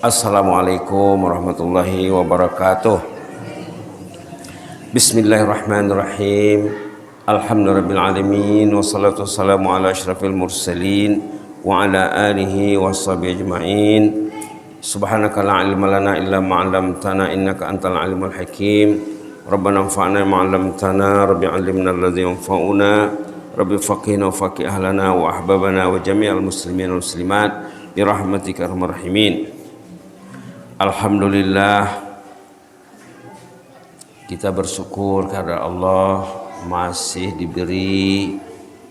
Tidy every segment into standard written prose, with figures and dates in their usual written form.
Assalamualaikum warahmatullahi wabarakatuh. Bismillahirrahmanirrahim. Alhamdulillahirrahmanirrahim. Wassalatu wassalamu ala asyrafil mursalin wa ala alihi washabihi ajma'in. Subhanaka la ilma lana illa ma 'allamtana innaka antal alimul hakim. Rabbana anfa'na ma 'allamtana, rabbi 'allimna alladzi yanfa'una, rabbi faqihna wa faqih ahlana wa ahbabana wa jami'al muslimin wal muslimat bi rahmatika arhamar rahimin. Alhamdulillah, kita bersyukur karena Allah masih diberi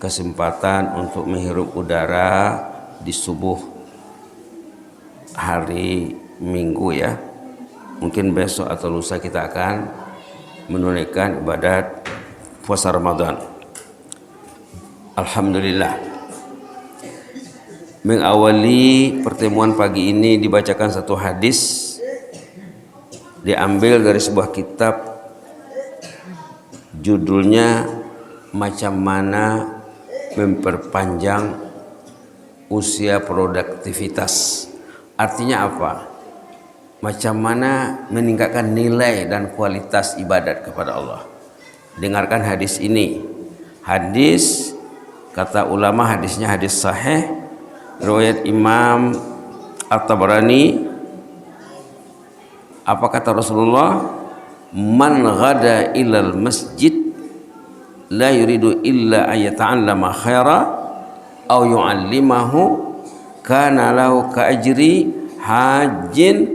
kesempatan untuk menghirup udara di subuh hari Minggu ya. Mungkin besok atau lusa kita akan menunaikan ibadat puasa Ramadan. Alhamdulillah. Mengawali pertemuan pagi ini dibacakan satu hadis diambil dari sebuah kitab, judulnya Macam Mana Memperpanjang Usia Produktivitas. Artinya apa? Macam mana meningkatkan nilai dan kualitas ibadat kepada Allah. Dengarkan hadis ini. Hadis, kata ulama, hadisnya hadis sahih, riwayat Imam At-Tabarani. Apa kata Rasulullah? Man ghada ilal masjid la yuridu illa ayata'allama khaira aw yu'allimahu kana lahu ka'ajri hajjin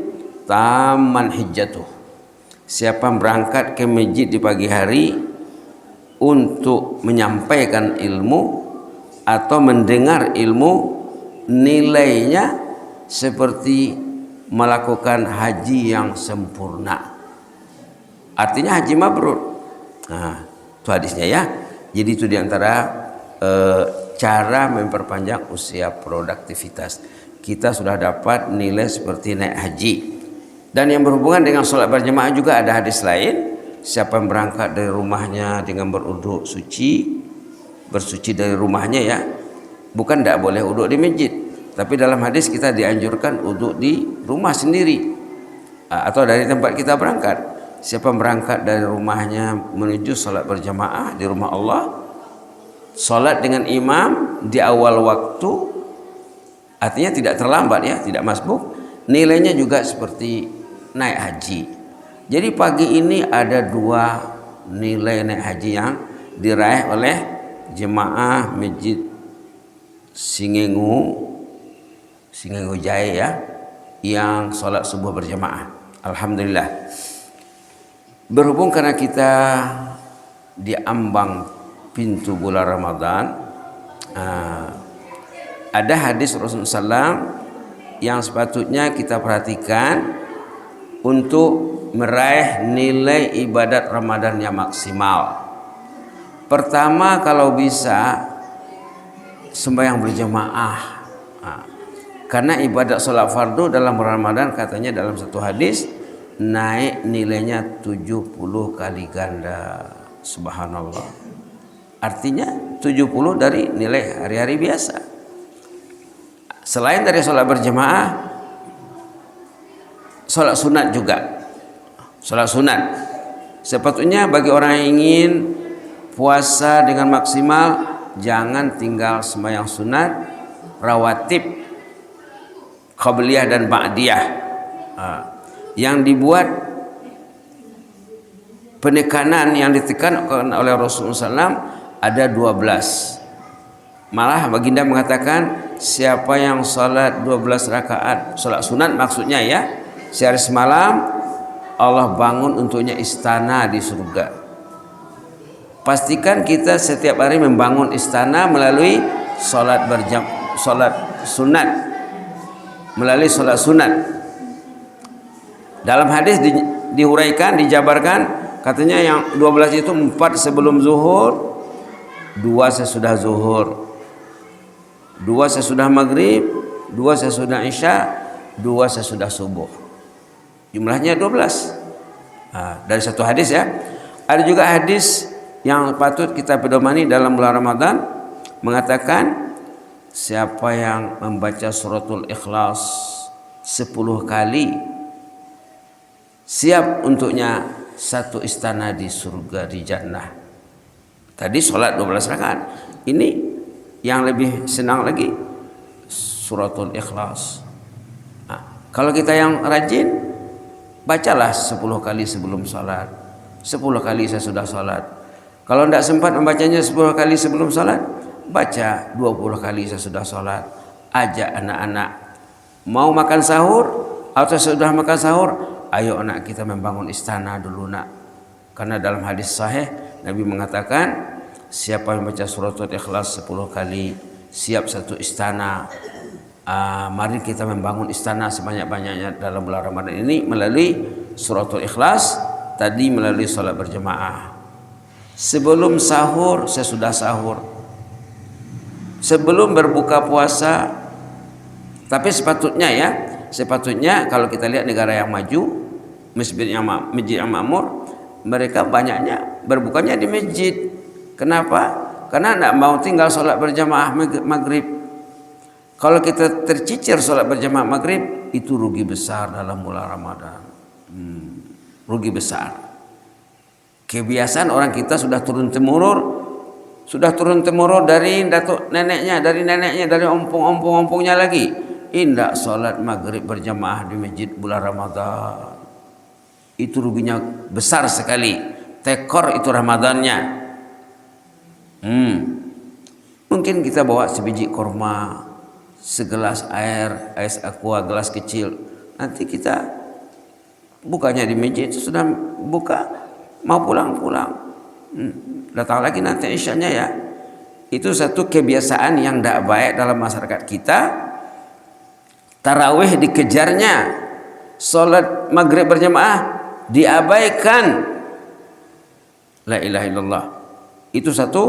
tamman hijjatuh. Siapa berangkat ke masjid di pagi hari untuk menyampaikan ilmu atau mendengar ilmu, nilainya seperti melakukan haji yang sempurna. Artinya haji mabrur. Nah, itu hadisnya ya. Jadi itu diantara cara memperpanjang usia produktivitas. Kita sudah dapat nilai seperti naik haji. Dan yang berhubungan dengan sholat berjamaah juga ada hadis lain. Siapa yang berangkat dari rumahnya dengan beruduk suci, bersuci dari rumahnya ya, bukan tidak boleh uduk di masjid, tapi dalam hadis kita dianjurkan uduk di rumah sendiri atau dari tempat kita berangkat. Siapa berangkat dari rumahnya menuju salat berjamaah di rumah Allah, salat dengan imam di awal waktu, artinya tidak terlambat ya, tidak masbuk, nilainya juga seperti naik haji. Jadi pagi ini ada dua nilai naik haji yang diraih oleh jemaah masjid Singengu Jaya ya, yang sholat subuh berjamaah. Alhamdulillah. Berhubung karena kita di ambang pintu bulan Ramadan, ada hadis Rasulullah SAW yang sepatutnya kita perhatikan untuk meraih nilai ibadat Ramadan yang maksimal. Pertama, kalau bisa sembahyang berjamaah. Karena ibadat sholat fardu dalam Ramadan katanya dalam satu hadis naik nilainya 70 kali ganda. Subhanallah. Artinya 70 dari nilai hari-hari biasa. Selain dari sholat berjamaah, sholat sunat juga. Sholat sunat sepatutnya bagi orang yang ingin puasa dengan maksimal, jangan tinggal sembahyang sunat, rawatib, qabliyah dan ba'diyah. Yang dibuat penekanan yang ditekan oleh Rasulullah SAW ada 12. Malah baginda mengatakan, siapa yang salat 12 rakaat salat sunat maksudnya ya, sehari semalam, Allah bangun untuknya istana di surga. Pastikan kita setiap hari membangun istana melalui salat sunat, melalui salat sunat. Dalam hadis dihuraikan, dijabarkan, katanya yang 12 itu 4 sebelum zuhur, 2 sesudah zuhur, 2 sesudah maghrib, 2 sesudah isya, 2 sesudah subuh. Jumlahnya 12. Dari satu hadis ya. Ada juga hadis yang patut kita pedomani dalam bulan Ramadan, mengatakan siapa yang membaca suratul Ikhlas 10 kali, siap untuknya satu istana di surga, di jannah. Tadi sholat 12 rakaat. Ini yang lebih senang lagi suratul Ikhlas. Nah, kalau kita yang rajin, bacalah 10 kali sebelum sholat, 10 kali sesudah sholat. Kalau tidak sempat membacanya 10 kali sebelum sholat, baca 20 kali sesudah sholat. Ajak anak-anak, mau makan sahur atau sudah makan sahur, ayo anak kita membangun istana dulu nak. Karena dalam hadis sahih Nabi mengatakan, siapa yang baca suratul Ikhlas 10 kali, siap satu istana. Mari kita membangun istana sebanyak-banyaknya dalam bulan Ramadan ini melalui suratul Ikhlas, tadi melalui sholat berjamaah. Sebelum sahur, sesudah sahur, sebelum berbuka puasa. Tapi sepatutnya kalau kita lihat negara yang maju, masjid yang makmur, mereka banyaknya berbukanya di masjid. Kenapa? Karena tidak mau tinggal sholat berjamaah maghrib. Kalau kita tercicir sholat berjamaah maghrib, itu rugi besar dalam bulan Ramadan. Rugi besar. Kebiasaan orang kita sudah turun temurun dari datuk neneknya, dari ompong-ompongnya lagi. Indah sholat maghrib berjamaah di masjid bulan Ramadan. Itu ruginya besar sekali. Tekor itu Ramadannya. Mungkin kita bawa sebiji kurma, segelas air, ais aqua, gelas kecil. Nanti kita bukanya di masjid, sudah buka, mau pulang. Datang lagi nanti isyanya ya. Itu satu kebiasaan yang tidak baik dalam masyarakat kita. Tarawih dikejarnya, sholat maghrib berjamaah diabaikan. La ilaha illallah. Itu satu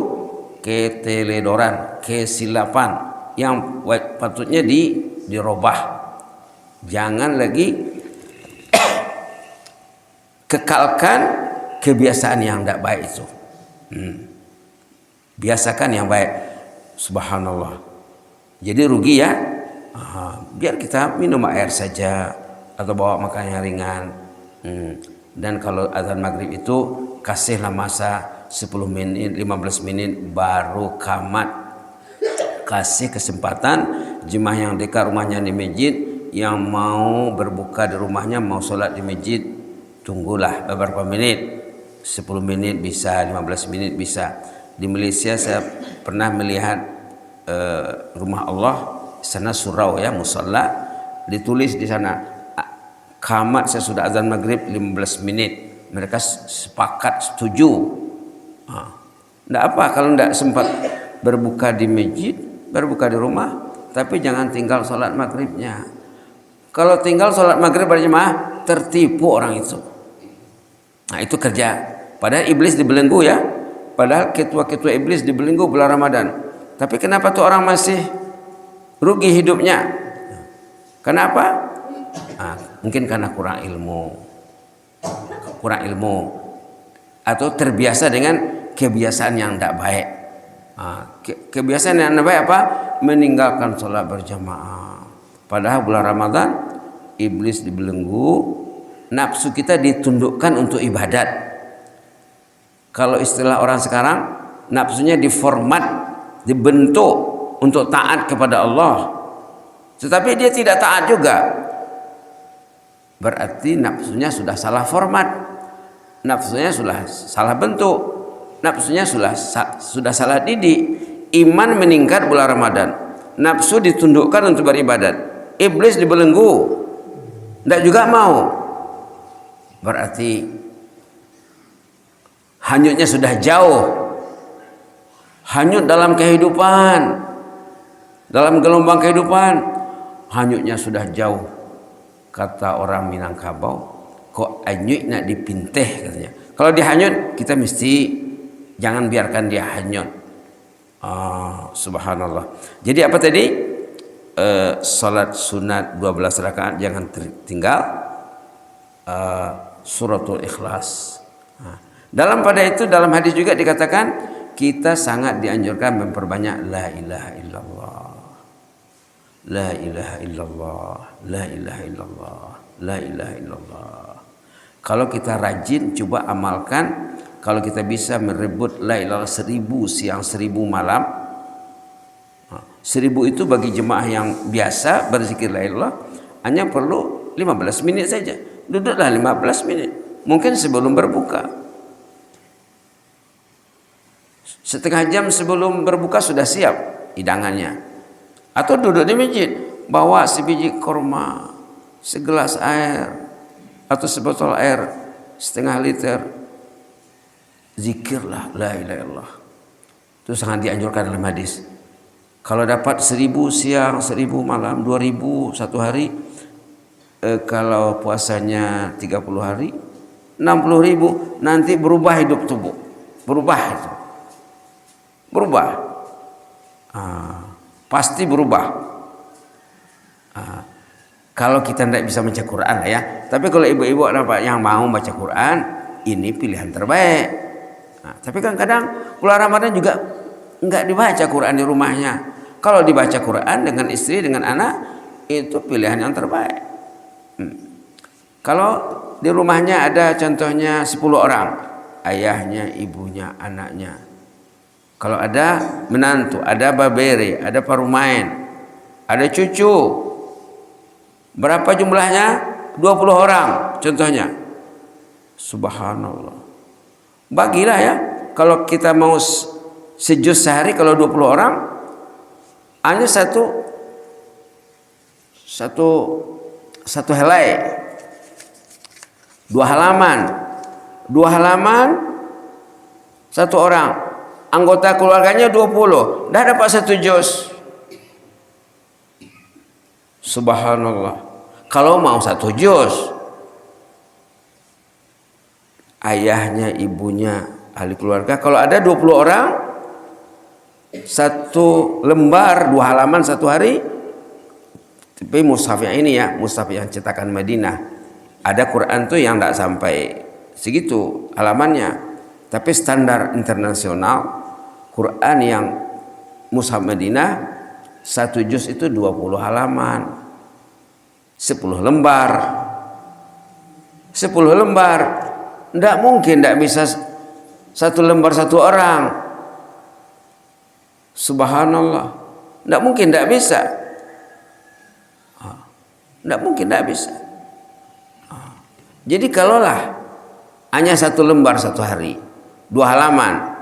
keteledoran, kesilapan yang patutnya dirubah. Jangan lagi kekalkan kebiasaan yang tidak baik itu. Biasakan yang baik. Subhanallah. Jadi rugi ya. Biar kita minum air saja atau bawa makanan yang ringan. Dan kalau azan maghrib itu kasihlah masa 10 menit, 15 menit baru kamat. Kasih kesempatan jemaah yang dekat rumahnya di masjid, yang mau berbuka di rumahnya, mau sholat di masjid, tunggulah beberapa menit, 10 menit bisa, 15 menit bisa. Di Malaysia saya pernah melihat rumah Allah, sana surau ya, musalla, ditulis di sana kamat sesudah azan maghrib 15 menit. Mereka sepakat setuju. Tidak apa kalau tidak sempat berbuka di masjid, berbuka di rumah, tapi jangan tinggal sholat maghribnya. Kalau tinggal sholat maghrib berjamaah, tertipu orang itu. Nah itu kerja. Padahal iblis dibelenggu ya. Padahal ketua-ketua iblis dibelenggu bulan Ramadan. Tapi kenapa tuh orang masih rugi hidupnya? Kenapa? Mungkin karena kurang ilmu, atau terbiasa dengan kebiasaan yang tidak baik. Kebiasaan yang tidak baik apa? Meninggalkan sholat berjamaah. Padahal bulan Ramadan iblis dibelenggu, nafsu kita ditundukkan untuk ibadat. Kalau istilah orang sekarang, nafsunya diformat, dibentuk untuk taat kepada Allah. Tetapi dia tidak taat juga. Berarti nafsunya sudah salah format, nafsunya sudah salah bentuk, nafsunya sudah salah didik. Iman meningkat bulan Ramadan, nafsu ditundukkan untuk beribadat, iblis dibelenggu, tidak juga mau. Berarti hanyutnya sudah jauh, hanyut dalam kehidupan, dalam gelombang kehidupan, hanyutnya sudah jauh. Kata orang Minangkabau, kok hanyut nak dipinteh katanya. Kalau dihanyut, kita mesti jangan biarkan dia hanyut. Subhanallah. Jadi apa tadi? Salat sunat 12 rakaat jangan tertinggal. Suratul Ikhlas. Dalam hadis juga dikatakan kita sangat dianjurkan memperbanyak la ilaha illallah. La ilaha illallah, la ilaha illallah, la ilaha illallah. Kalau kita rajin coba amalkan, kalau kita bisa merebut la ilaha 1000 siang 1000 malam. 1000 itu bagi jemaah yang biasa berzikir la ilaha hanya perlu 15 menit saja. Duduklah 15 menit. Mungkin sebelum berbuka. Setengah jam sebelum berbuka sudah siap hidangannya. Atau duduk di masjid, bawa sebiji kurma, segelas air, atau sebotol air setengah liter. Zikirlah la ilaha illallah. Itu sangat dianjurkan dalam hadis. Kalau dapat 1000 siang, 1000 malam, 2000 satu hari. Kalau puasanya 30 hari, 60.000, nanti berubah hidup tubuh. Berubah itu. Berubah. Pasti berubah. Kalau kita tidak bisa baca Quran lah ya. Tapi kalau ibu-ibu yang mau baca Quran, ini pilihan terbaik. Tapi kan kadang bulan Ramadan juga nggak dibaca Quran di rumahnya. Kalau dibaca Quran dengan istri, dengan anak, itu pilihan yang terbaik. Kalau di rumahnya ada contohnya 10 orang, ayahnya, ibunya, anaknya. Kalau ada menantu, ada babere, ada parumain, ada cucu. Berapa jumlahnya? 20 orang contohnya. Subhanallah. Bagilah ya. Kalau kita mau sejuz sehari, kalau 20 orang, hanya satu helai. 2 halaman. 2 halaman, 1 orang. Anggota keluarganya 20, dah dapat 1 juz. Subhanallah. Kalau mau 1 juz, ayahnya, ibunya, ahli keluarga, kalau ada 20 orang, 1 lembar 2 halaman 1 hari. Tapi mushaf yang ini ya, mushaf yang cetakan Madinah, ada Quran tuh yang tidak sampai segitu halamannya. Tapi standar internasional Quran yang mushaf Madinah 1 juz itu 20 halaman, 10 lembar. 10 lembar. Tidak mungkin tidak bisa 1 lembar 1 orang. Subhanallah. Tidak mungkin tidak bisa. Tidak mungkin tidak bisa. Jadi kalaulah hanya 1 lembar 1 hari, 2 halaman,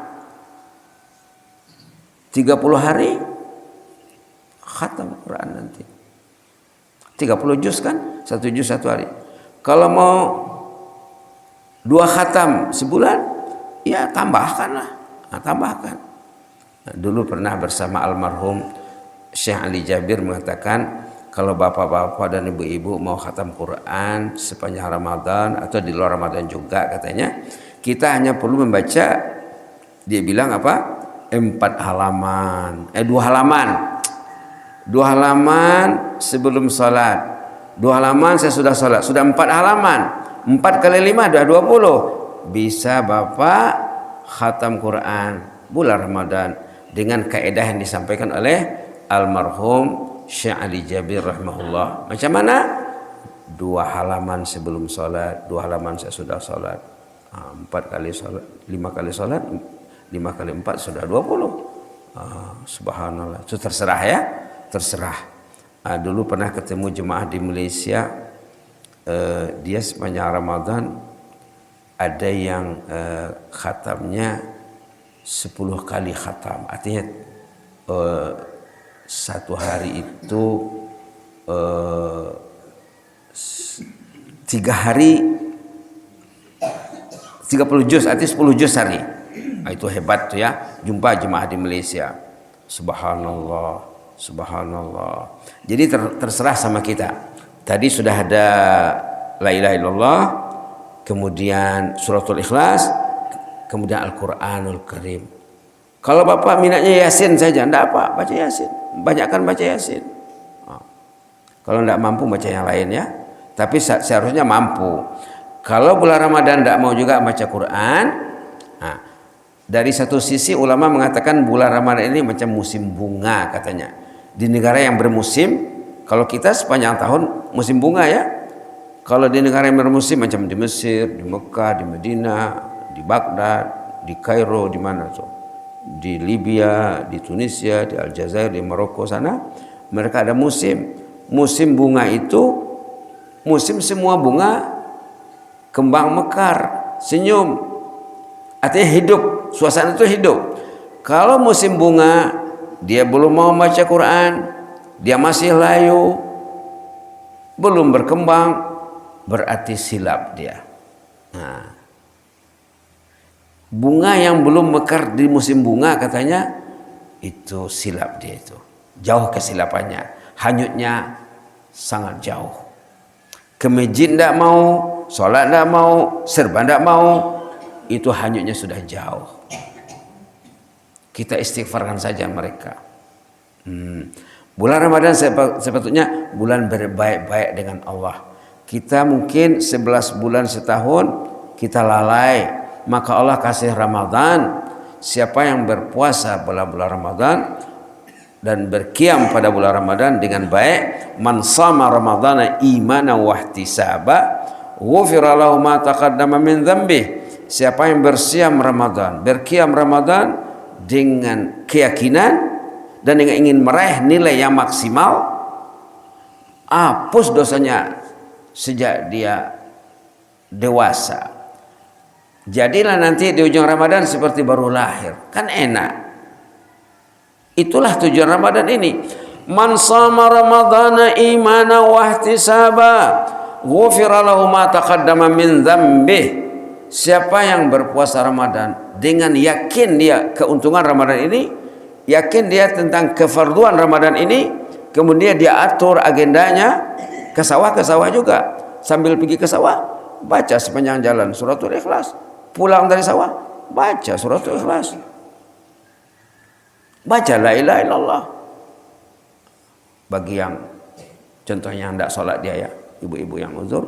30 hari khatam Quran nanti. 30 juz kan? 1 juz 1 hari. Kalau mau 2 khatam sebulan, ya tambahkanlah. Tambahkan. Dulu pernah bersama almarhum Syekh Ali Jabir mengatakan, kalau bapak-bapak dan ibu-ibu mau khatam Quran sepanjang Ramadan atau di luar Ramadan juga katanya, kita hanya perlu membaca, dia bilang apa? 4 halaman, 2 halaman. 2 halaman sebelum sholat. 2 halaman saya sudah sholat. Sudah 4 halaman. 4 kali 5 sudah 20. Bisa Bapak khatam Quran bulan Ramadan dengan kaidah yang disampaikan oleh almarhum Syekh Ali Jabir rahimahullah. Macam mana? 2 halaman sebelum sholat, 2 halaman saya sudah sholat. 4 kali sholat, 5 kali sholat, 5 kali 4 sudah 20. Subhanallah. Itu terserah ya. Terserah. Dulu pernah ketemu jemaah di Malaysia, dia sepanjang Ramadan ada yang khatamnya 10 kali khatam. Artinya 1 hari itu 3 hari 30 juz, artinya 10 juz hari. Itu hebat tuh ya, jumpa jemaah di Malaysia. Subhanallah. Subhanallah. Jadi terserah sama kita. Tadi sudah ada la ilaha illallah, kemudian suratul ikhlas, kemudian Al-Quranul Karim. Kalau Bapak minatnya Yasin saja, tidak apa, baca Yasin. Banyakkan baca Yasin. Kalau tidak mampu baca yang lain ya. Tapi seharusnya mampu. Kalau bulan Ramadan tidak mau juga baca Quran, dari satu sisi ulama mengatakan bulan Ramadan ini macam musim bunga katanya. di negara yang bermusim. Kalau kita sepanjang tahun musim bunga ya. Kalau di negara yang bermusim macam di Mesir, di Mekah, di Madinah, di Baghdad, di Kairo, di mana tuh? Di Libya, di Tunisia, di Aljazair, di Maroko sana, mereka ada musim. Musim bunga itu musim semua bunga kembang mekar, senyum. Artinya hidup, suasana itu hidup. Kalau musim bunga dia belum mau baca Quran, dia masih layu, belum berkembang, berarti silap dia. Nah, bunga yang belum mekar di musim bunga katanya itu silap dia, itu jauh kesilapannya, hanyutnya sangat jauh. Ke masjid tidak mau, sholat tidak mau, serban tidak mau, itu hanyutnya sudah jauh. Kita istighfarkan saja mereka. Bulan Ramadan sepatutnya bulan berbaik-baik dengan Allah. Kita mungkin 11 bulan setahun kita lalai, maka Allah kasih Ramadan. Siapa yang berpuasa bulan Ramadan dan berqiyam pada bulan Ramadan dengan baik, man shama ramadhana imanan wa ihtisaba ghufira lahu ma taqaddama min dzambi. Siapa yang bersiam Ramadan, berqiyam Ramadan dengan keyakinan dan dengan ingin meraih nilai yang maksimal, hapus dosanya sejak dia dewasa. Jadilah nanti di ujung Ramadan seperti baru lahir. Kan enak. Itulah tujuan Ramadan ini. Man shama ramadhana imana wa ihtisaba ghufira lahu ma taqaddama min dzambih. Siapa yang berpuasa Ramadan dengan yakin dia keuntungan Ramadan ini, yakin dia tentang kefarduan Ramadan ini, kemudian dia atur agendanya, ke sawah juga, sambil pergi ke sawah baca sepanjang jalan suratul Ikhlas, pulang dari sawah baca suratul Ikhlas, baca la ilaha illallah. Bagi yang contohnya hendak sholat dia ya, ibu-ibu yang uzur,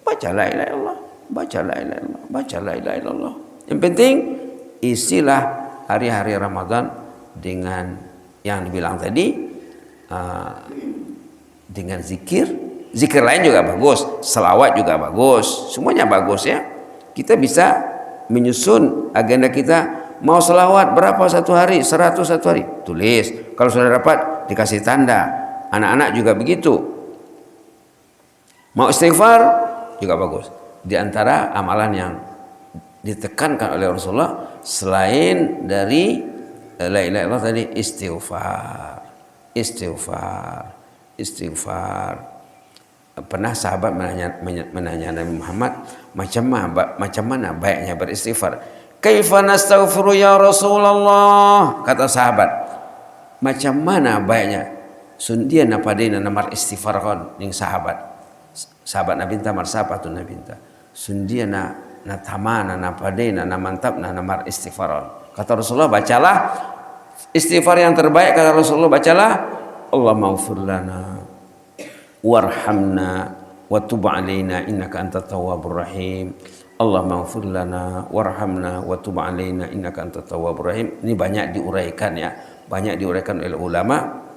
baca la ilaha illallah, baca la ilaha illallah, baca la ilaha illallah. Yang penting isilah hari-hari Ramadan dengan yang dibilang tadi, dengan zikir lain juga bagus, selawat juga bagus, semuanya bagus ya. Kita bisa menyusun agenda kita. Mau selawat berapa satu hari, 100 satu hari, tulis. Kalau sudah dapat dikasih tanda. Anak-anak juga begitu. Mau istighfar juga bagus. Di antara amalan yang ditekankan oleh Rasulullah selain dari la ilaha illallah tadi, istighfar. Pernah sahabat menanya Nabi Muhammad, macam mana baiknya beristighfar? Kaifa nastaghfiru ya Rasulullah? Kata sahabat, macam mana baiknya? Sundia napadina namar istighfar kon ning sahabat Nabi tamar sapa tu Nabi ta. Sundia na tamana napadina namantapna namar istighfar. Kata Rasulullah, bacalah istighfar yang terbaik. Kata Rasulullah, bacalah Allahumma ighfir lana warhamna wa tub alaina innaka antat tawwabur rahim. Allahumma ighfir lana warhamna wa tub alaina innaka antat tawwabur rahim. Ini banyak diuraikan ya, banyak diuraikan oleh ulama.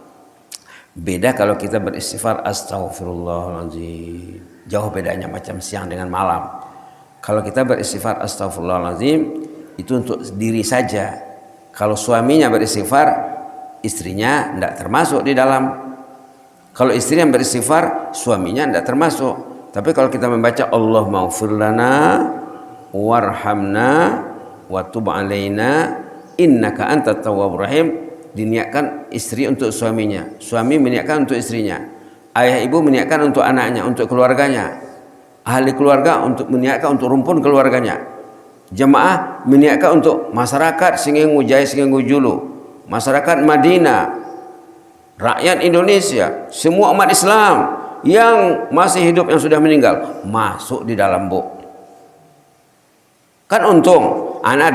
Beda kalau kita beristighfar astaghfirullahaladzim, jauh bedanya macam siang dengan malam. Kalau kita beristighfar astaghfirullahaladzim itu untuk diri saja. Kalau suaminya beristighfar, istrinya tidak termasuk di dalam. Kalau istri yang beristighfar, suaminya tidak termasuk. Tapi kalau kita membaca Allahumma ighfir lana warhamna wa tub alaina innaka antat tawwabur rahim, diniatkan istri untuk suaminya, suami meniatkan untuk istrinya, ayah ibu meniatkan untuk anaknya, untuk keluarganya, ahli keluarga untuk meniatkan untuk rumpun keluarganya, jemaah meniatkan untuk masyarakat Singenggu Jaya, Singenggu Julu, masyarakat Madinah, rakyat Indonesia, semua umat Islam yang masih hidup yang sudah meninggal masuk di dalam buku. Kan untung anak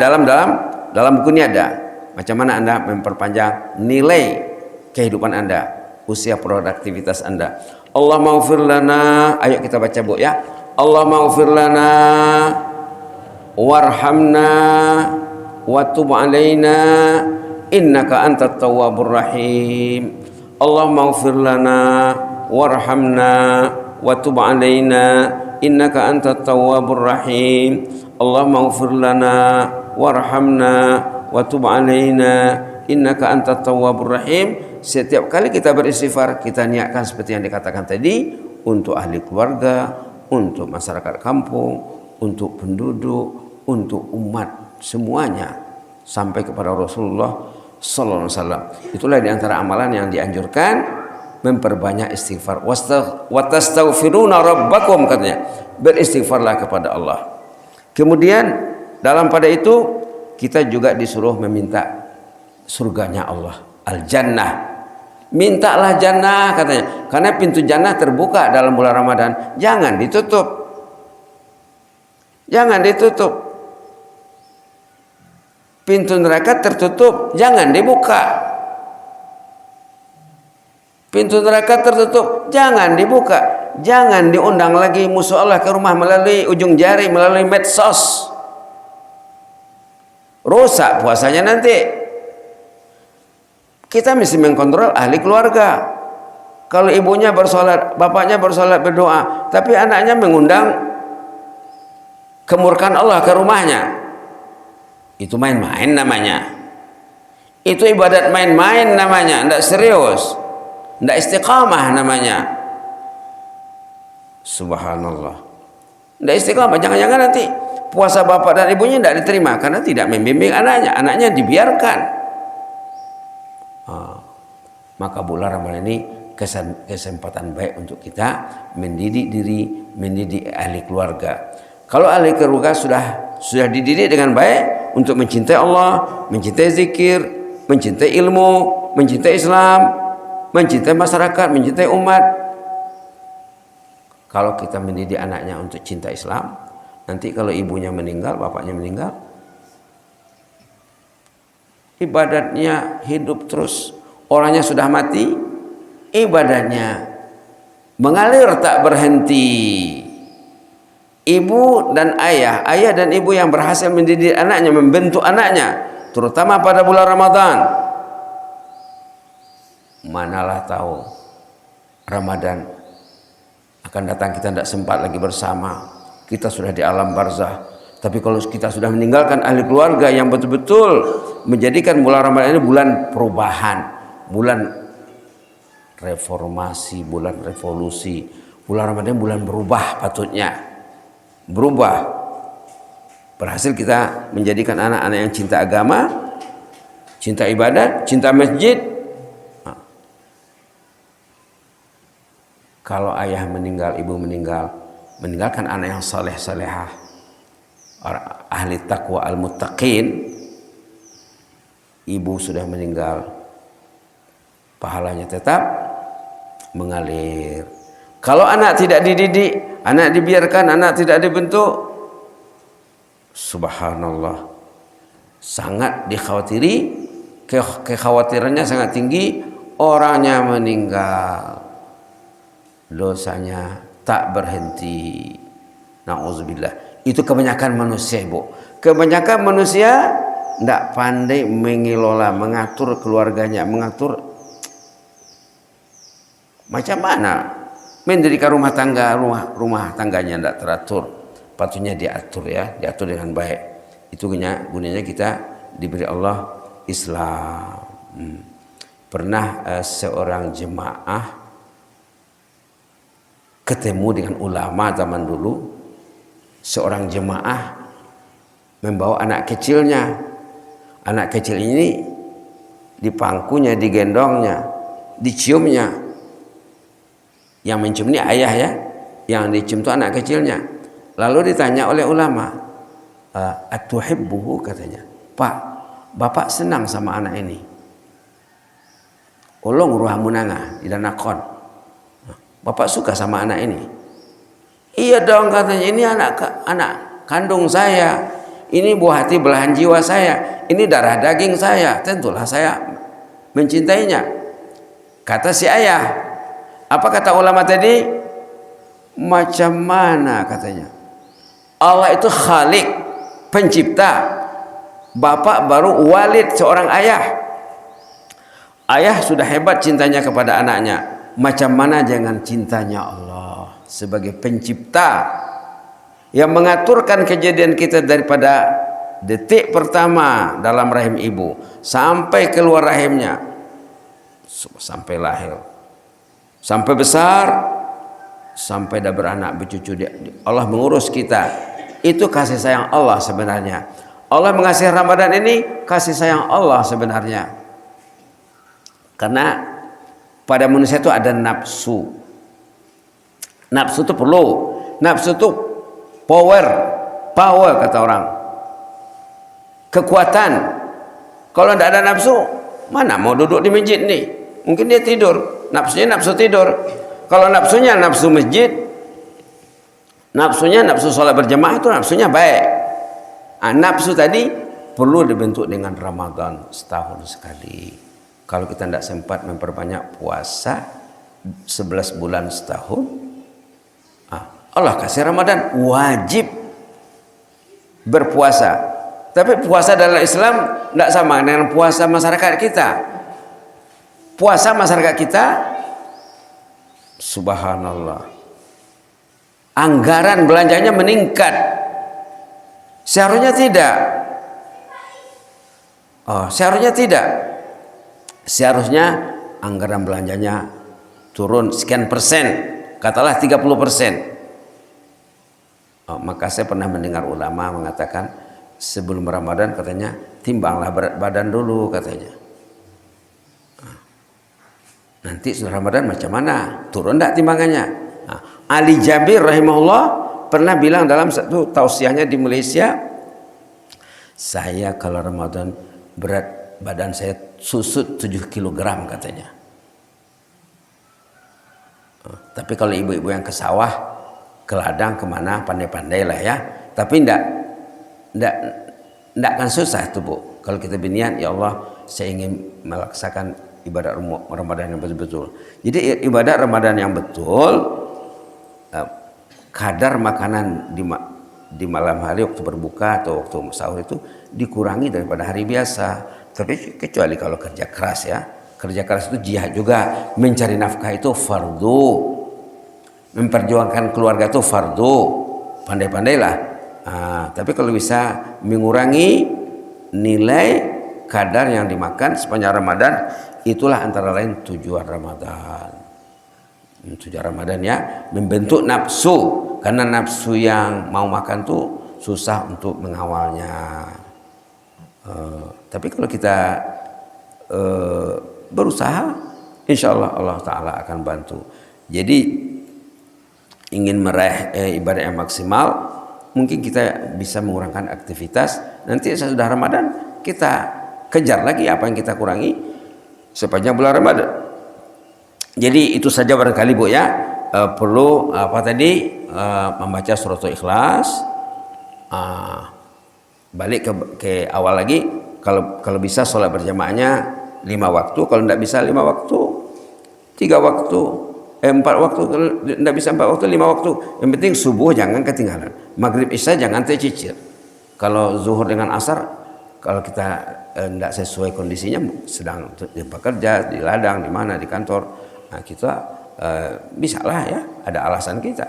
dalam buku ini ada. Macam mana Anda memperpanjang nilai kehidupan Anda, usia produktivitas Anda. Allahumma ighfir lana, ayo kita baca Bu ya. Allahumma ighfir lana warhamna wa tub alaina innaka antat tawwabur rahim. Allahumma ighfir lana warhamna wa tub alaina innaka antat tawwabur rahim. Allahumma ighfir lana warhamna wa tub alaina innaka antat tawwabur rahim. Setiap kali kita beristighfar, kita niatkan seperti yang dikatakan tadi, untuk ahli keluarga, untuk masyarakat kampung, untuk penduduk, untuk umat semuanya, sampai kepada Rasulullah sallallahu alaihi wasallam. Itulah di antara amalan yang dianjurkan, memperbanyak istighfar. Wastaghfiruna rabbakum, katanya, beristighfarlah kepada Allah. Kemudian dalam pada itu kita juga disuruh meminta surganya Allah, al-jannah. Mintalah jannah, katanya, karena pintu jannah terbuka dalam bulan Ramadan. Jangan ditutup, jangan ditutup. Pintu neraka tertutup, jangan dibuka. Pintu neraka tertutup, jangan dibuka. Jangan diundang lagi musuh Allah ke rumah melalui ujung jari, melalui medsos. Rusak puasanya nanti. Kita mesti mengkontrol ahli keluarga. Kalau ibunya bersolat, bapaknya bersolat, berdoa, tapi anaknya mengundang kemurkaan Allah ke rumahnya, itu main-main namanya. Itu ibadat main-main namanya, tidak serius, tidak istiqamah namanya. Subhanallah, tidak istiqamah. Jangan-jangan nanti puasa bapak dan ibunya tidak diterima karena tidak membimbing anaknya, anaknya dibiarkan. Maka bulan Ramadan ini kesempatan baik untuk kita mendidik diri, mendidik ahli keluarga. Kalau ahli keluarga sudah dididik dengan baik untuk mencintai Allah, mencintai zikir, mencintai ilmu, mencintai Islam, mencintai masyarakat, mencintai umat. Kalau kita mendidik anaknya untuk cinta Islam, nanti kalau ibunya meninggal, bapaknya meninggal, ibadatnya hidup terus. Orangnya sudah mati, ibadahnya mengalir tak berhenti. Ibu dan ayah, ayah dan ibu yang berhasil mendidik anaknya, membentuk anaknya, terutama pada bulan Ramadan. Manalah tahu Ramadan akan datang, kita tidak sempat lagi bersama, kita sudah di alam barzah. Tapi kalau kita sudah meninggalkan ahli keluarga yang betul-betul menjadikan bulan Ramadan ini bulan perubahan, bulan reformasi, bulan revolusi, bulan Ramadan bulan berubah, patutnya berubah. Berhasil kita menjadikan anak-anak yang cinta agama, cinta ibadat, cinta masjid. Kalau ayah meninggal, ibu meninggal, meninggalkan anak yang saleh salehah, ahli taqwa al-muttaqin. Ibu sudah meninggal, pahalanya tetap mengalir. Kalau anak tidak dididik, anak dibiarkan, anak tidak dibentuk, subhanallah, sangat dikhawatiri, kekhawatirannya sangat tinggi, orangnya meninggal, dosanya tak berhenti. Na'udzubillah. Itu kebanyakan manusia, Ibu. Kebanyakan manusia tidak pandai mengelola, mengatur keluarganya, mengatur macam mana mendirikan rumah tangga, rumah tangganya tidak teratur. Patutnya diatur, ya, diatur dengan baik. Itu gunanya kita diberi Allah Islam. Pernah seorang jemaah ketemu dengan ulama zaman dulu. Seorang jemaah membawa anak kecilnya. Anak kecil ini di pangkunya, digendongnya, diciumnya. Yang mencium ini ayah, ya, yang dicium itu anak kecilnya. Lalu ditanya oleh ulama, atuhibbuhu, katanya, Pak, bapak senang sama anak ini? Ulung ruah munanga di danakon. Bapak suka sama anak ini? Iya dong, katanya, ini anak kandung saya. Ini buah hati belahan jiwa saya, ini darah daging saya, tentulah saya mencintainya. Kata si ayah. Apa kata ulama tadi? Macam mana, katanya? Allah itu khalik, pencipta. Bapak baru walid, seorang ayah. Ayah sudah hebat cintanya kepada anaknya, macam mana jangan cintanya Allah sebagai pencipta yang mengaturkan kejadian kita daripada detik pertama dalam rahim ibu sampai keluar rahimnya, sampai lahir, sampai besar, sampai dah beranak bercucu. Allah mengurus kita. Itu kasih sayang Allah sebenarnya. Allah mengasihi Ramadan ini kasih sayang Allah sebenarnya. Karena pada manusia itu ada nafsu. Nafsu itu perlu. Nafsu itu power kata orang. Kekuatan. Kalau tidak ada nafsu, mana mau duduk di masjid nih? Mungkin dia tidur. Nafsunya nafsu tidur. Kalau nafsunya nafsu masjid, nafsunya nafsu sholat berjamaah, itu nafsunya baik. Nafsu tadi perlu dibentuk dengan Ramadan setahun sekali. Kalau kita tidak sempat memperbanyak puasa 11 bulan setahun, Allah kasih Ramadan wajib berpuasa. Tapi puasa dalam Islam tidak sama dengan puasa masyarakat kita. Puasa masyarakat kita, subhanallah, anggaran belanjanya meningkat. Seharusnya tidak. Seharusnya tidak. Seharusnya anggaran belanjanya turun sekian persen, katalah 30%. Maka saya pernah mendengar ulama mengatakan sebelum Ramadan katanya timbanglah berat badan dulu katanya. Nanti sudah Ramadan macam mana? Turun tidak timbangannya? Ali Jabir rahimahullah pernah bilang dalam satu tausiahnya di Malaysia, saya kalau Ramadan berat badan saya susut 7 kilogram katanya. Tapi kalau ibu-ibu yang ke sawah, ke ladang, kemana, pandai-pandai lah ya. Tapi tidak akan susah itu Bu. Kalau kita berniat, ya Allah saya ingin melaksanakan ibadat Ramadan yang betul-betul. Jadi ibadat Ramadan yang betul, kadar makanan di malam hari waktu berbuka atau waktu sahur itu dikurangi daripada hari biasa. Tapi kecuali kalau kerja keras ya. Kerja keras itu jihad juga. Mencari nafkah itu fardu. Memperjuangkan keluarga itu fardu. Pandai-pandailah. Tapi kalau bisa mengurangi nilai kadar yang dimakan sepanjang Ramadan, itulah antara lain tujuan Ramadan. Tujuan Ramadan ya, membentuk nafsu. Karena nafsu yang mau makan tuh susah untuk mengawalnya. Tapi kalau kita berusaha, insya Allah Allah Ta'ala akan bantu. Jadi ingin meraih ibadah yang maksimal, mungkin kita bisa mengurangkan aktivitas. Nanti sesudah Ramadan kita kejar lagi apa yang kita kurangi sepanjang bulan Ramadan. Jadi itu saja barangkali Bu ya. Perlu apa tadi, membaca suratul Ikhlas. Balik ke awal lagi, kalau bisa sholat berjamaahnya 5 waktu, kalau tidak bisa 5 waktu, 3 waktu, 4 waktu, kalau tidak bisa 4 waktu, 5 waktu. Yang penting subuh jangan ketinggalan, maghrib isya jangan tercicir. Kalau zuhur dengan asar, kalau kita tidak sesuai kondisinya, sedang bekerja di ladang, di mana, di kantor, kita bisalah ya, ada alasan kita.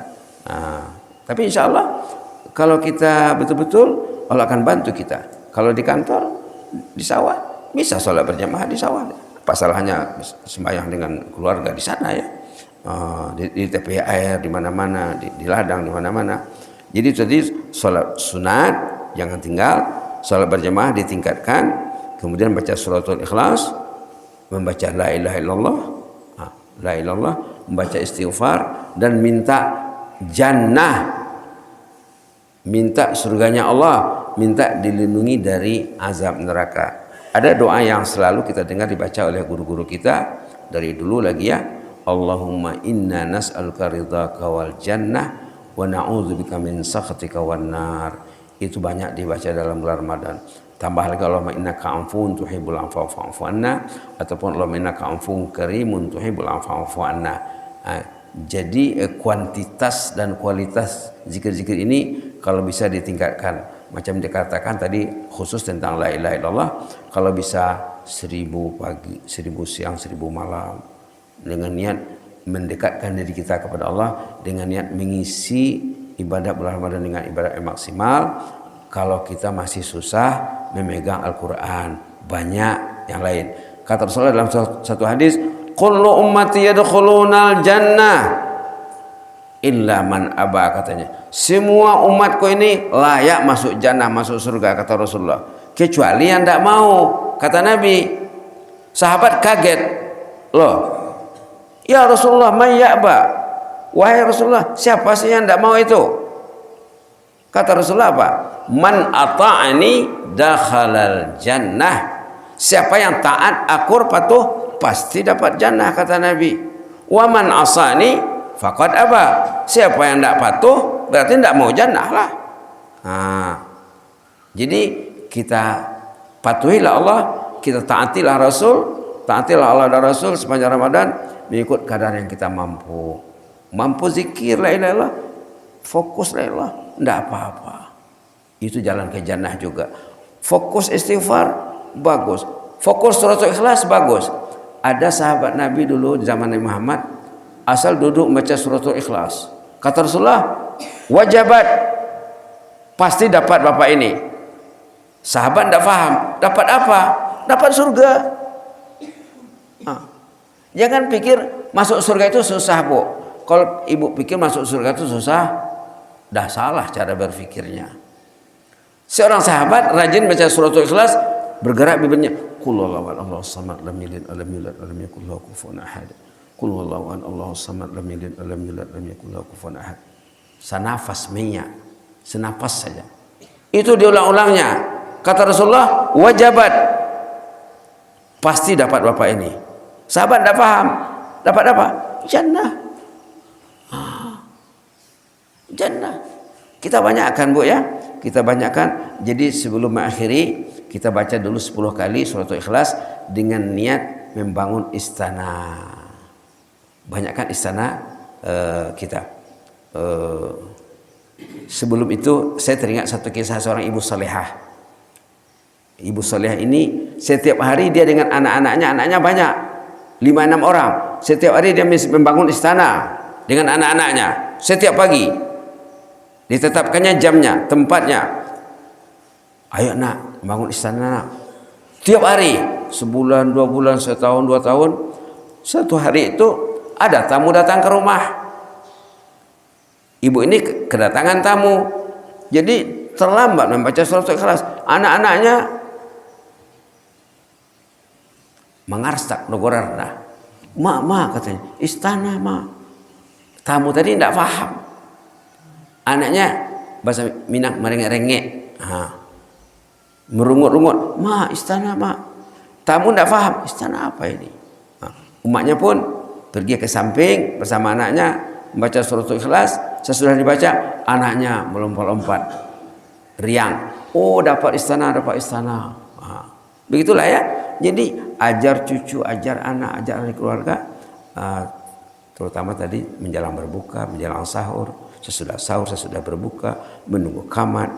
Tapi insya Allah kalau kita betul-betul, Allah akan bantu kita. Kalau di kantor, di sawah, bisa sholat berjamaah di sawah. Apa salahnya sembahyang dengan keluarga di sana ya, di tepi air, di mana-mana, di ladang, di mana-mana. Jadi tadi sholat sunat jangan tinggal, sholat berjamaah ditingkatkan, kemudian baca suratul Ikhlas, membaca la ilaha illallah, la ilallah, membaca istighfar, dan minta jannah, minta surganya Allah, minta dilindungi dari azab neraka. Ada doa yang selalu kita dengar dibaca oleh guru-guru kita dari dulu lagi ya, Allahumma inna nas'aluka ridhaka wal jannah wa na'udzubika min sakhatika wan nar. Itu banyak dibaca dalam bulan Ramadan. Tambah lagi Allahumma innaka afuwun tuhibbul afwa fa'fu anna, ataupun Allahumma innaka afuwun karimun tuhibbul afwa fa'fu anna. Jadi kuantitas dan kualitas zikir-zikir ini kalau bisa ditingkatkan. Macam dikatakan tadi khusus tentang la ilaha illallah, kalau bisa 1000 pagi, 1000 siang, 1000 malam, dengan niat mendekatkan diri kita kepada Allah, dengan niat mengisi ibadah bulan Ramadan dengan ibadah yang maksimal. Kalau kita masih susah memegang Al-Quran, banyak yang lain. Kata Rasulullah dalam satu hadis, kullu ummati yadkhulunal jannah illa man aba, katanya. Semua umatku ini layak masuk jannah, masuk surga, kata Rasulullah, kecuali yang tidak mau, kata Nabi. Sahabat kaget, loh, ya Rasulullah, man ya'ba, wahai Rasulullah, siapa sih yang tidak mau itu? Kata Rasulullah apa? Man ata'ani dakhalal jannah. Siapa yang taat, akur, patuh, pasti dapat jannah, kata Nabi. Wa man asani faqad aba. Siapa yang tidak patuh berarti tidak mau jannah lah. Jadi kita patuhilah Allah, kita taatilah Rasul, taatilah Allah dan Rasul sepanjang Ramadan mengikut kadar yang kita mampu. Mampu zikir la ilaha illallah, fokus la ilaha, tidak apa-apa. Itu jalan ke jannah juga. Fokus istighfar, bagus. Fokus suratul ikhlas, bagus. Ada sahabat Nabi dulu di zaman Nabi Muhammad, asal duduk baca suratul ikhlas, kata Rasulullah, wajabat, pasti dapat bapak ini. Sahabat tidak paham, dapat apa? Dapat surga. Jangan pikir masuk surga itu susah, Bu. Kalau ibu pikir masuk surga itu susah, dah salah cara berpikirnya. Seorang sahabat rajin baca suratul ikhlas, bergerak bibirnya, qul huwallahu ahad Allahus samad lam yalid walam yulad walam yakul lahu kufuwan ahad. Qul huwallahu ahad Allahus samad lam yalid walam yulad walam yakul lahu kufuwan ahad. Sanafas minyak, senafas saja. Itu diulang-ulangnya. Kata Rasulullah, wajabat, pasti dapat bapak ini. Sahabat tidak paham, dapat apa? Jannah. Jannah. Kita banyakkan, Bu, ya. Kita banyakkan. Jadi sebelum mengakhiri, kita baca dulu 10 kali suratul ikhlas dengan niat membangun istana. Banyakkan istana kita. Sebelum itu saya teringat satu kisah seorang ibu salehah. Ibu salehah ini setiap hari dia dengan anak-anaknya, anaknya banyak, 5-6 orang. Setiap hari dia membangun istana dengan anak-anaknya. Setiap pagi ditetapkannya jamnya, tempatnya. Ayo nak, bangun istana nak. Tiap hari, sebulan, 2 bulan, setahun, 2 tahun. Satu hari itu ada tamu datang ke rumah. Ibu ini kedatangan tamu, jadi terlambat membaca suratul ikhlas. Anak-anaknya mengarstak, nogorarna. Ma, katanya, istana ma. Tamu tadi tidak paham. Anaknya bahasa Minang merengek-rengek, merungut-rungut, ma, istana ma. Tamu tidak paham, istana apa ini? Umatnya pun pergi ke samping bersama anaknya membaca suratul ikhlas. Sesudah dibaca, anaknya melompat-lompat, riang. Oh, dapat istana, dapat istana. Begitulah ya. Jadi ajar cucu, ajar anak, ajar ahli keluarga, terutama tadi menjelang berbuka, menjelang sahur, sesudah sahur, sesudah berbuka, menunggu qamat,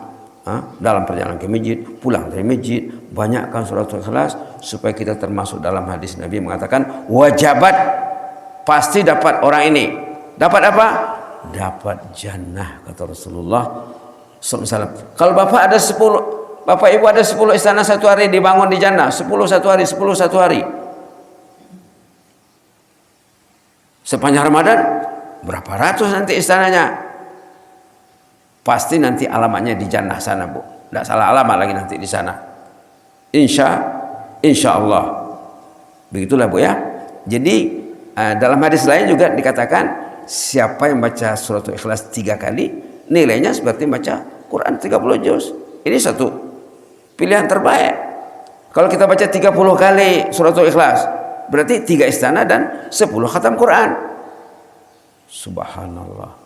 dalam perjalanan ke masjid, pulang dari masjid, banyakkan suratul ikhlas supaya kita termasuk dalam hadis Nabi mengatakan wajabat, pasti dapat orang ini. Dapat apa? Dapat jannah, kata Rasulullah SAW. Kalau bapak ada 10, bapak ibu ada 10 istana satu hari dibangun di jannah, 10 satu hari, 10 satu hari. Sepanjang Ramadan berapa ratus nanti istananya? Pasti nanti alamatnya di jannah sana, Bu. Tidak salah alamat lagi nanti di sana. Insya Allah. Begitulah, Bu, ya. Jadi dalam hadis lain juga dikatakan siapa yang baca suratul ikhlas 3 kali, nilainya seperti baca Quran 30 juz. Ini satu pilihan terbaik. Kalau kita baca 30 kali suratul ikhlas, berarti 3 istana dan 10 khatam Quran. Subhanallah.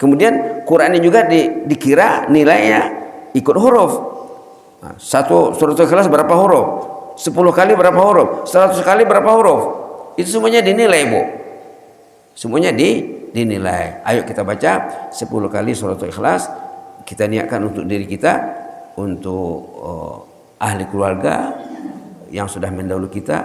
Kemudian Quran ini juga dikira nilainya ikut huruf. Satu suratul ikhlas berapa huruf? 10 kali berapa huruf? 100 kali berapa huruf? Itu semuanya dinilai, Bu. Semuanya dinilai. Ayo kita baca 10 kali suratul ikhlas. Kita niatkan untuk diri kita, untuk ahli keluarga, yang sudah mendahului kita,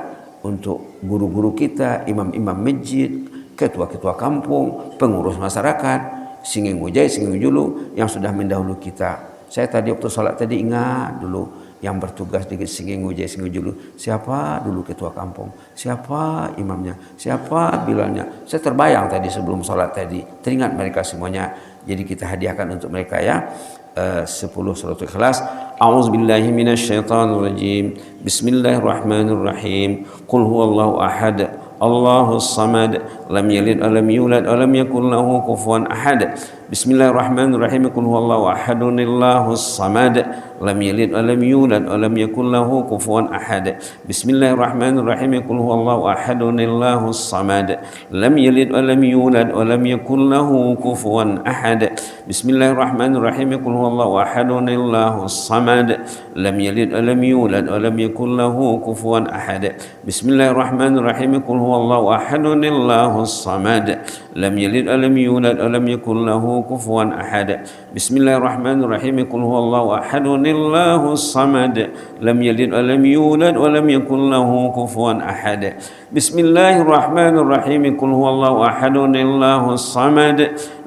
untuk guru-guru kita, imam-imam masjid, ketua-ketua kampung, pengurus masyarakat, singing ujai, singing julu yang sudah mendahului kita. Saya tadi waktu sholat tadi ingat dulu yang bertugas di singing ujai, singing julu, siapa dulu ketua kampung, siapa imamnya, siapa bilalnya. Saya terbayang tadi sebelum sholat tadi, teringat mereka semuanya. Jadi kita hadiahkan untuk mereka ya 10 surat Ikhlas. A'udzubillahi minasyaitonirrajim. Bismillahirrahmanirrahim. Qul huwallahu ahad, Allahus samad, lam yalid wa lam yulad wa lam yakul lahu kufuwan ahad. Bismillahirrahmanirrahim. Qul huwallahu ahadun, Allahus samad, lam yalid wa lam yulad wa lam yakul lahu kufuwan ahad. Bismillahirrahmanirrahim. Qul huwallahu ahadun, Allahus samad, lam yalid wa lam yulad wa lam yakul lahu kufuwan ahad. Bismillahirrahmanirrahim. Qul huwallahu ahadun, Allahus samad, lam yalid wa lam yulad wa lam yakul lahu kufuwan ahad. Bismillahirrahmanirrahim. Qul huwallahu ahadun, Allahus samad, lam yalid wa lam yulad wa lam yakul lahu kufuwan ahad. Bismillahirrahmanirrahim. Qul huwallahu ahadun, Allahus samad, lam yalid wa lam yulad wa lam yakul lahu kufuwan ahad. Bismillahirrahmanirrahim. Qul huwallahu ahadun, Allahus samad,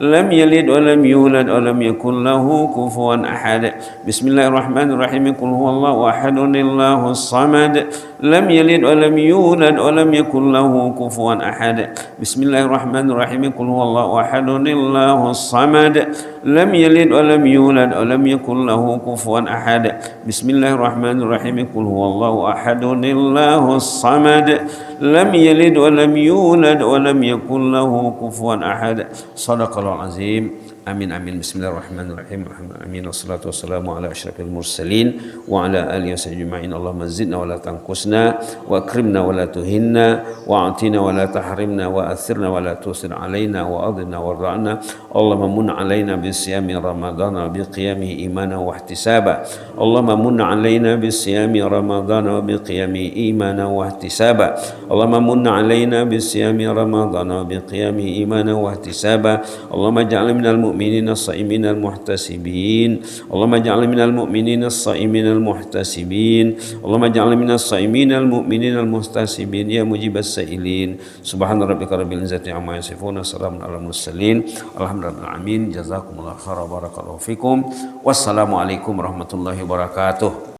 lam yalid wa lam yulad wa lam yakul lahu kufuwan ahad. Bismillahirrahmanirrahim. Qul huwallahu ahadun, Allahus samad, lam yalid wa lam yulad wa lam yakul lahu kufuwan ahad. Bismillahirrahmanirrahim. Qul huwallahu ahadun, Allahus samad, lam yalid wa lam yulad wa lam yakul lahu kufuwan ahad. Bismillahirrahmanirrahim. Qul huwallahu ahadun, Allahus samad, lam yalid wa lam yulad wa lam yakul lahu kufuwan ahad. Shadaqallahul azim. Amin amin. Bismillahirrahmanirrahim. Amin. Wassalatu wassalamu ala asyrafil mursalin wa ala alihi wasajmain. Allahumma zidna wa la tanqusna, wa akrimna wa la tuhinna, wa atina wa la tahrimna, wa athirna wa la tusir alaina, wa adina wa ra'na. Allahumma mun alaina bisiyami Ramadan wa biqiyamihi imana wa ihtisaba. Allahumma mun alaina bisiyami Ramadan wa biqiyamihi imana wa ihtisaba. Allahumma mun alaina bisiyami Ramadan wa biqiyamihi imana wa ihtisaba. Allahumma ij'alna minal mu'minin as-sa'imin al-muhtasibin. Allahumma ij'alna minal mu'minin as-sa'imin al-muhtasibin. Allahumma ij'alna minas sa'imin al-mu'minin al-muhtasibin ya mujibas sa'ilin. Subhana rabbika rabbil izzati amma yasifun, salamun alal mursalin, alhamdulillahi alamin. Jazakumullahu khairan, barakallahu fikum. Wassalamu alaikum warahmatullahi wabarakatuh.